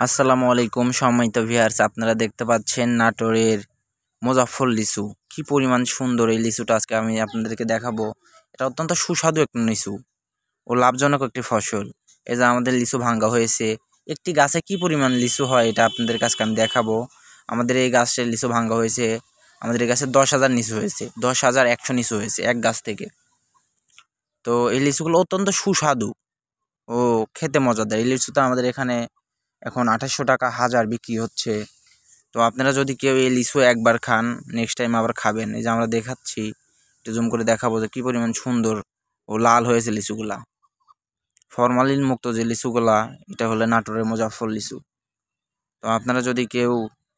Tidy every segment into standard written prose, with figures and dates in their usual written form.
আসসালামু আলাইকুম সম্মানিত ভিউয়ার্স, আপনারা দেখতে পাচ্ছেন নাটোরের মুজাফফর লিচু। কি পরিমাণ সুন্দর এই লিচুটা আজকে আমি আপনাদেরকে দেখাবো। এটা অত্যন্ত সুস্বাদু একটা লিচু ও লাভজনক একটি ফসল। এই যে আমাদের লিচু ভাঙ্গা হয়েছে, একটি গাছে কি পরিমাণ লিচু হয় এটা আপনাদের কাছে আমি দেখাবো। আমাদের এই গাছের লিচু ভাঙ্গা হয়েছে, আমাদের এই গাছে 10,000 লিচু হয়েছে, 10,100 লিচু হয়েছে এক গাছ থেকে। তো এই লিচুগুলো অত্যন্ত সুস্বাদু ও খেতে মজাদার। এই লিচুটা আমাদের এখানে এখন 2800 টাকা হাজার বিক্রি হচ্ছে। তো আপনারা যদি কেউ এই লিচু একবার খান, নেক্সট টাইম আবার খাবেন। এই যে আমরা দেখাচ্ছি, একটু জুম করে দেখাবো যে কী পরিমাণ সুন্দর ও লাল হয়েছে লিচুগুলা। ফরমালিন মুক্ত যে লিচুগুলা, এটা হলো নাটোরের মুজাফফর লিচু। তো আপনারা যদি কেউ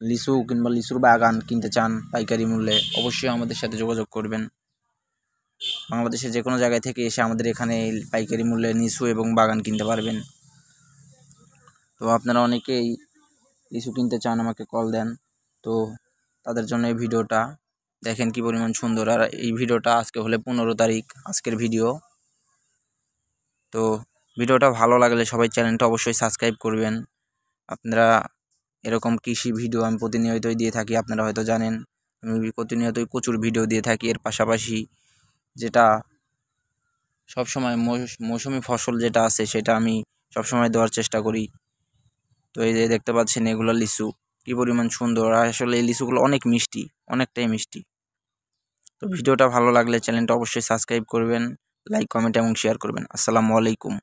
লিচু কিংবা লিচুর বাগান কিনতে চান পাইকারি মূল্যে, অবশ্যই আমাদের সাথে যোগাযোগ করবেন। বাংলাদেশের যে কোনো জায়গায় থেকে এসে আমাদের এখানে পাইকারি মূল্যে লিচু এবং বাগান কিনতে পারবেন। তো আপনারা অনেকেই লিচু কিনতে চান, আমাকে কল দেন। তো তাদের জন্য এই ভিডিওটা দেখেন কি পরিমাণ সুন্দর। আর এই ভিডিওটা আজকে হলে 15 তারিখ আজকের ভিডিও। তো ভিডিওটা ভালো লাগলে সবাই চ্যানেলটা অবশ্যই সাবস্ক্রাইব করবেন। আপনারা এরকম কৃষি ভিডিও আমি প্রতিনিয়তই দিয়ে থাকি, আপনারা হয়তো জানেন। আমি প্রতিনিয়তই প্রচুর ভিডিও দিয়ে থাকি। এর পাশাপাশি যেটা সবসময় মৌসুমি ফসল যেটা আছে সেটা আমি সবসময় দেওয়ার চেষ্টা করি। তো এই যে দেখতে পাচ্ছেন এগুলো লিচু কি পরিমাণ সুন্দর। আর আসলে এই লিচুগুলো অনেক মিষ্টি, অনেকটাই মিষ্টি। তো ভিডিওটা ভালো লাগলে চ্যানেলটা অবশ্যই সাবস্ক্রাইব করবেন, লাইক কমেন্ট এবং শেয়ার করবেন। আসসালামু আলাইকুম।